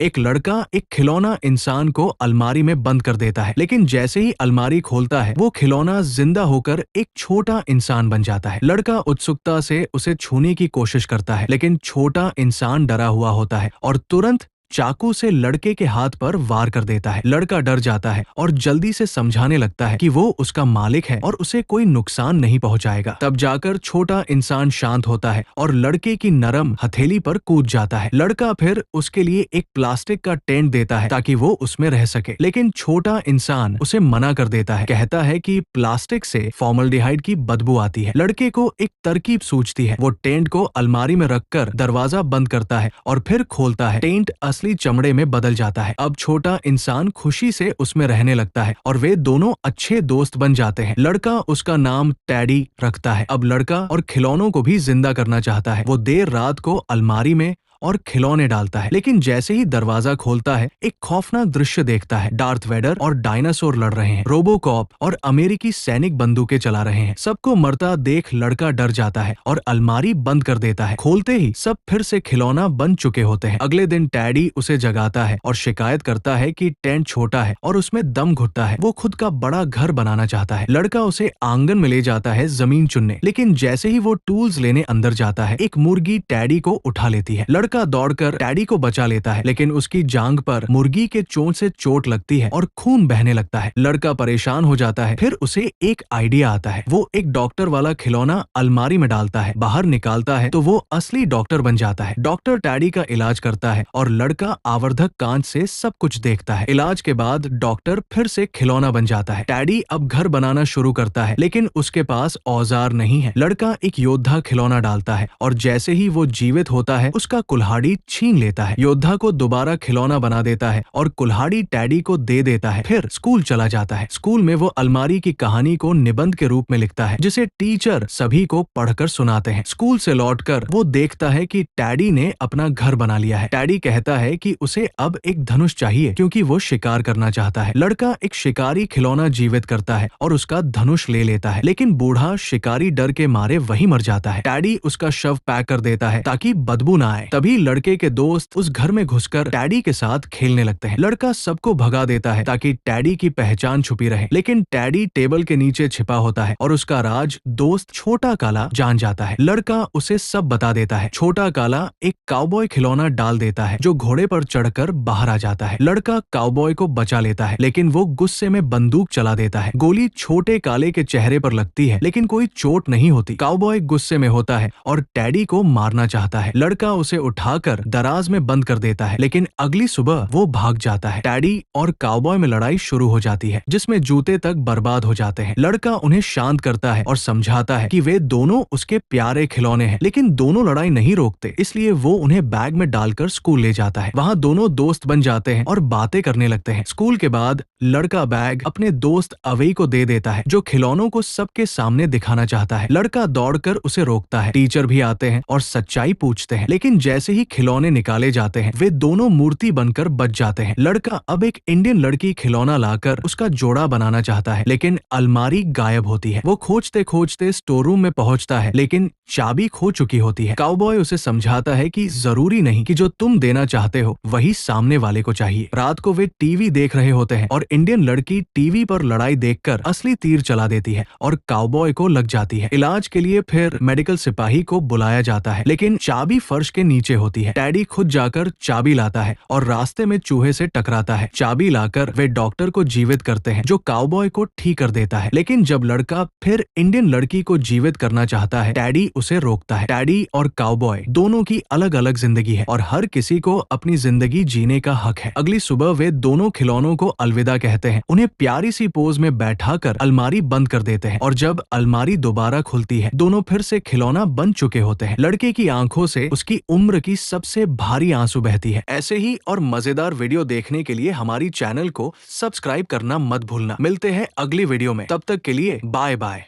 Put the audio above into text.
एक लड़का एक खिलौना इंसान को अलमारी में बंद कर देता है, लेकिन जैसे ही अलमारी खोलता है वो खिलौना जिंदा होकर एक छोटा इंसान बन जाता है। लड़का उत्सुकता से उसे छूने की कोशिश करता है, लेकिन छोटा इंसान डरा हुआ होता है और तुरंत चाकू से लड़के के हाथ पर वार कर देता है। लड़का डर जाता है और जल्दी से समझाने लगता है कि वो उसका मालिक है और उसे कोई नुकसान नहीं पहुंचाएगा। तब जाकर छोटा इंसान शांत होता है और लड़के की नरम हथेली पर कूद जाता है। लड़का फिर उसके लिए एक प्लास्टिक का टेंट देता है ताकि वो उसमें रह सके, लेकिन छोटा इंसान उसे मना कर देता है। कहता है कि प्लास्टिक से फॉर्मल्डिहाइड की बदबू आती है। लड़के को एक तरकीब सूझती है। वो टेंट को अलमारी में रखकर दरवाजा बंद करता है और फिर खोलता है। टेंट असली चमड़े में बदल जाता है। अब छोटा इंसान खुशी से उसमें रहने लगता है और वे दोनों अच्छे दोस्त बन जाते हैं। लड़का उसका नाम टैडी रखता है। अब लड़का और खिलौनों को भी जिंदा करना चाहता है। वो देर रात को अलमारी में और खिलौने डालता है, लेकिन जैसे ही दरवाजा खोलता है एक खौफनाक दृश्य देखता है। डार्थ वेडर और डायनासोर लड़ रहे हैं। रोबोकॉप और अमेरिकी सैनिक बंदूकें चला रहे हैं। सबको मरता देख लड़का डर जाता है और अलमारी बंद कर देता है। खोलते ही सब फिर से खिलौना बन चुके होते हैं। अगले दिन टैडी उसे जगाता है और शिकायत करता है कि टेंट छोटा है और उसमें दम घुटता है। वो खुद का बड़ा घर बनाना चाहता है। लड़का उसे आंगन में ले जाता है जमीन चुनने, लेकिन जैसे ही वो टूल्स लेने अंदर जाता है एक मुर्गी टैडी को उठा लेती है। लड़का दौड़कर टैडी को बचा लेता है, लेकिन उसकी जांघ पर मुर्गी के चोंच से चोट लगती है और खून बहने लगता है। लड़का परेशान हो जाता है। फिर उसे एक आइडिया आता है। वो एक डॉक्टर वाला खिलौना अलमारी में डालता है, बाहर निकालता है तो वो असली डॉक्टर बन जाता है। डॉक्टर टैडी का इलाज करता है और लड़का आवर्धक कांच से सब कुछ देखता है। इलाज के बाद डॉक्टर फिर से खिलौना बन जाता है। टैडी अब घर बनाना शुरू करता है, लेकिन उसके पास औजार नहीं है। लड़का एक योद्धा खिलौना डालता है और जैसे ही वो जीवित होता है उसका कुल्हाड़ी छीन लेता है। योद्धा को दोबारा खिलौना बना देता है और कुल्हाड़ी टैडी को दे देता है। फिर स्कूल चला जाता है। स्कूल में वो अलमारी की कहानी को निबंध के रूप में लिखता है, जिसे टीचर सभी को पढ़कर सुनाते हैं। स्कूल से लौटकर वो देखता है कि टैडी ने अपना घर बना लिया है। टैडी कहता है कि उसे अब एक धनुष चाहिए क्योंकि वो शिकार करना चाहता है। लड़का एक शिकारी खिलौना जीवित करता है और उसका धनुष ले लेता है, लेकिन बूढ़ा शिकारी डर के मारे वही मर जाता है। टैडी उसका शव पैक कर देता है ताकि बदबू ना आए। तभी लड़के के दोस्त उस घर में घुसकर टैडी के साथ खेलने लगते हैं। लड़का सबको भगा देता है ताकि टैडी की पहचान छुपी रहे, लेकिन टैडी टेबल के नीचे छिपा होता है और उसका राज दोस्त छोटा काला जान जाता है। लड़का उसे सब बता देता है। छोटा काला एक काउबॉय खिलौना डाल देता है जो घोड़े पर चढ़कर बाहर आ जाता है। लड़का काउबॉय को बचा लेता है, लेकिन वो गुस्से में बंदूक चला देता है। गोली छोटे काले के चेहरे पर लगती है, लेकिन कोई चोट नहीं होती। काउबॉय गुस्से में होता है और टैडी को मारना चाहता है। लड़का उसे उठाकर दराज में बंद कर देता है, लेकिन अगली सुबह वो भाग जाता है। टैडी और काउबॉय में लड़ाई शुरू हो जाती है, जिसमें जूते तक बर्बाद हो जाते हैं। लड़का उन्हें शांत करता है और समझाता है कि वे दोनों उसके प्यारे खिलौने हैं, लेकिन दोनों लड़ाई नहीं रोकते, इसलिए वो उन्हें बैग में डालकर स्कूल ले जाता है। वहाँ दोनों दोस्त बन जाते हैं और बातें करने लगते हैं। स्कूल के बाद लड़का बैग अपने दोस्त अवई को दे देता है, जो खिलौनों को सबके सामने दिखाना चाहता है। लड़का दौड़कर उसे रोकता है। टीचर भी आते हैं और सच्चाई पूछते हैं, लेकिन जैसे ही खिलौने निकाले जाते हैं वे दोनों मूर्ति बनकर बच जाते हैं। लड़का अब एक इंडियन लड़की खिलौना लाकर उसका जोड़ा बनाना चाहता है, लेकिन अलमारी गायब होती है। वो खोजते खोजते स्टोर रूम में पहुंचता है, लेकिन चाबी खो चुकी होती है। काउबॉय उसे समझाता है कि जरूरी नहीं कि जो तुम देना चाहते हो वही सामने वाले को चाहिए। रात को वे टीवी देख रहे होते हैं और इंडियन लड़की टीवी पर लड़ाई देखकर असली तीर चला देती है और काउबॉय को लग जाती है। इलाज के लिए फिर मेडिकल सिपाही को बुलाया जाता है, लेकिन चाबी फर्श के नीचे होती है। टैडी खुद जाकर चाबी लाता है और रास्ते में चूहे से टकराता है। चाबी लाकर वे डॉक्टर को जीवित करते हैं, जो काउबॉय को ठीक कर देता है। लेकिन जब लड़का फिर इंडियन लड़की को जीवित करना चाहता है, टैडी उसे रोकता है। टैडी और काउबॉय दोनों की अलग अलग जिंदगी है और हर किसी को अपनी जिंदगी जीने का हक है। अगली सुबह वे दोनों खिलौनों को अलविदा कहते हैं, उन्हें प्यारी सी पोज में बैठाकर अलमारी बंद कर देते हैं और जब अलमारी दोबारा खुलती है दोनों फिर से खिलौना बन चुके होते हैं। लड़के की आंखों से उसकी उम्र की सबसे भारी आंसू बहती है। ऐसे ही और मजेदार वीडियो देखने के लिए हमारी चैनल को सब्सक्राइब करना मत भूलना। मिलते हैं अगली वीडियो में, तब तक के लिए बाय बाय।